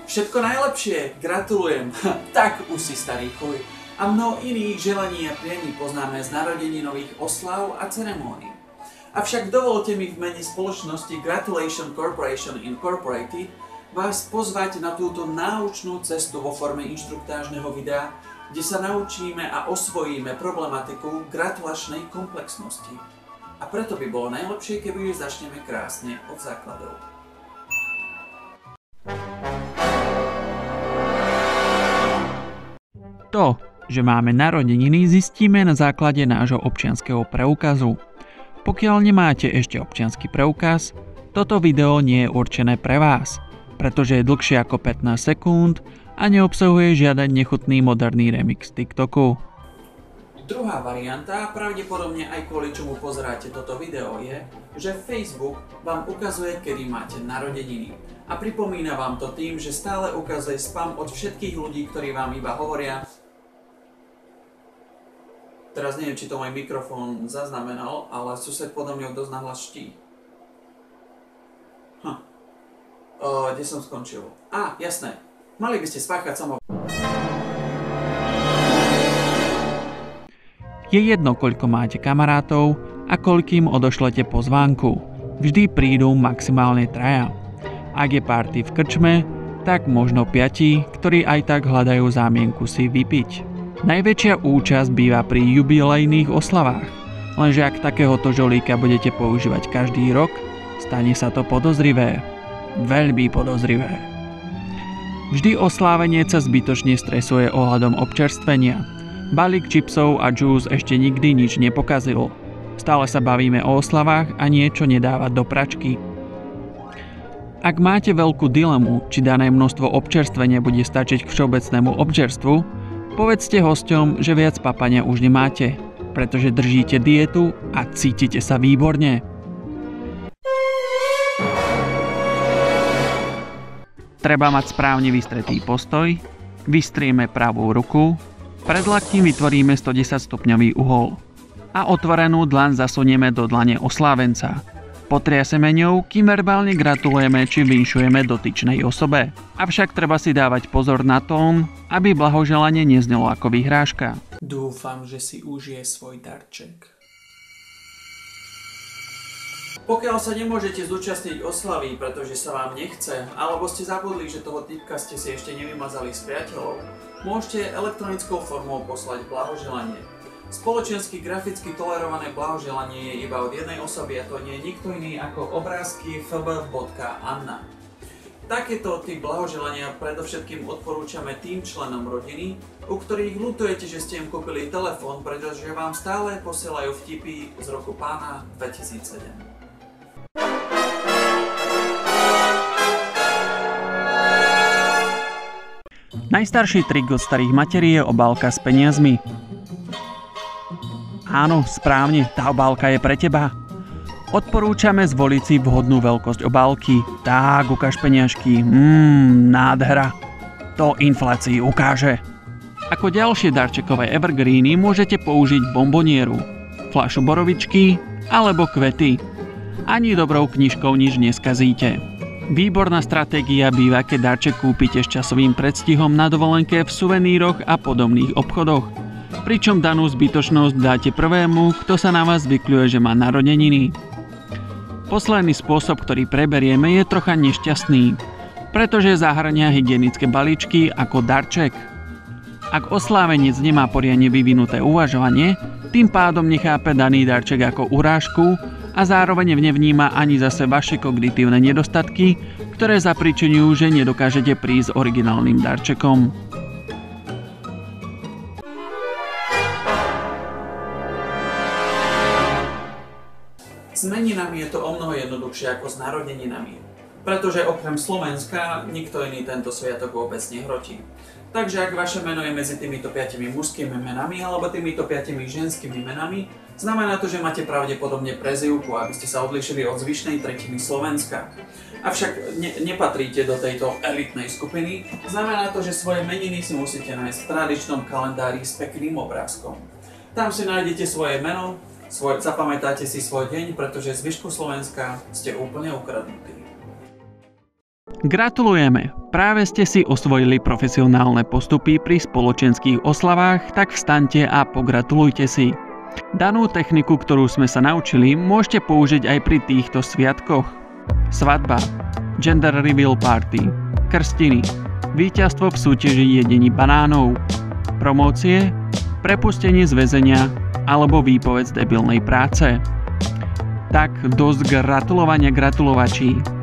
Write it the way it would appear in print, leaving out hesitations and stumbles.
Všetko najlepšie, gratulujem, tak už si starý chuj. A mnoho iných želaní a prianí poznáme z narodeninových oslav a ceremónií. Avšak dovolte mi v mene spoločnosti Gratulation Corporation Incorporated vás pozvať na túto náučnú cestu vo forme inštruktážneho videa, kde sa naučíme a osvojíme problematiku gratulačnej komplexnosti. A preto by bolo najlepšie, keby ju začneme krásne od základov. To, že máme narodeniny, zistíme na základe nášho občianskeho preukazu. Pokiaľ nemáte ešte občiansky preukaz, toto video nie je určené pre vás, pretože je dlhšie ako 15 sekúnd a neobsahuje žiaden nechutný moderný remix TikToku. Druhá varianta, pravdepodobne aj kvôli čomu pozeráte toto video, je, že Facebook vám ukazuje, kedy máte narodeniny. A pripomína vám to tým, že stále ukazuje spam od všetkých ľudí, ktorí vám iba hovoria. Teraz neviem, či to môj mikrofón zaznamenal, ale sused podo mňou dosť nahlas ští. Kde som skončil? Jasné. Mali by ste spáchať samovraždu. Je jedno, koľko máte kamarátov a koľkým odošlete pozvánku. Vždy prídu maximálne 3. Ak je party v krčme, tak možno 5, ktorí aj tak hľadajú zámienku si vypiť. Najväčšia účasť býva pri jubilejných oslavách, lenže ak takéhoto žolíka budete používať každý rok, stane sa to podozrivé. Veľmi podozrivé. Vždy oslávenec sa zbytočne stresuje ohľadom občerstvenia. Balík čipsov a džús ešte nikdy nič nepokazil. Stále sa bavíme o oslavách a niečo nedávať do pračky. Ak máte veľkú dilemu, či dané množstvo občerstvenia bude stačiť k všeobecnému občerstvu, povedzte hosťom, že viac papania už nemáte, pretože držíte dietu a cítite sa výborne. Treba mať správne vystretý postoj, vystrieme pravú ruku, pred laktím vytvoríme 110 stupňový uhol a otvorenú dlaň zasunieme do dlane oslávenca. Potriaseme ňou, kým verbálne gratulujeme či vinšujeme dotyčnej osobe. Avšak treba si dávať pozor na tón, aby blahoželanie neznelo ako vyhrážka. Dúfam, že si užije svoj darček. Pokiaľ sa nemôžete zúčastniť oslavy, pretože sa vám nechce, alebo ste zabudli, že toho typka ste si ešte nevymazali s priateľov, môžete elektronickou formou poslať blahoželanie. Spoločensky graficky tolerované blahoželanie je iba od jednej osoby a to nie je nikto iný ako obrázky fb.anna. Takéto typ blahoželania predovšetkým odporúčame tým členom rodiny, u ktorých ľutujete, že ste im kúpili telefón, pretože vám stále posielajú vtipy z roku pána 2007. Najstarší trik od starých materí je obálka s peniazmi. Áno, správne, tá obálka je pre teba. Odporúčame zvoliť si vhodnú veľkosť obálky. Tak, ukáž peniažky. Nádhera. To inflácii ukáže. Ako ďalšie darčekové evergreeny môžete použiť bombonieru, fľašu borovičky alebo kvety. Ani dobrou knižkou nič neskazíte. Výborná stratégia býva, keď darček kúpite s časovým predstihom na dovolenke v suveníroch a podobných obchodoch. Pričom danú zbytočnosť dáte prvému, kto sa na vás zvykľuje, že má narodeniny. Posledný spôsob, ktorý preberieme, je trocha nešťastný, pretože zahŕňa hygienické balíčky ako darček. Ak oslávenec nemá poriadne vyvinuté uvažovanie, tým pádom nechápe daný darček ako urážku a zároveň nevníma ani zase vaše kognitívne nedostatky, ktoré zapričiňujú, že nedokážete prísť s originálnym darčekom. S meninami je to omnoho jednoduchšie ako s narodeninami, pretože okrem Slovenska nikto iný tento sviatok vôbec nehrotí. Takže ak vaše meno je medzi týmito 5 mužskými menami alebo týmito 5 ženskými menami, znamená to, že máte pravdepodobne prezývku, aby ste sa odlíšili od zvyšnej tretiny Slovenska. Avšak nepatríte do tejto elitnej skupiny, znamená to, že svoje meniny si musíte nájsť v tradičnom kalendári s pekným obrázkom. Tam si nájdete svoje meno, zapamätáte si svoj deň, pretože zvyšku Slovenska ste úplne ukradnutí. Gratulujeme! Práve ste si osvojili profesionálne postupy pri spoločenských oslavách, tak vstaňte a pogratulujte si. Danú techniku, ktorú sme sa naučili, môžete použiť aj pri týchto sviatkoch. Svadba, gender reveal party, krstiny, víťazstvo v súťaži jedení banánov, promócie, prepustenie z väzenia alebo výpoveď z debilnej práce. Tak dosť gratulovania gratulovačí.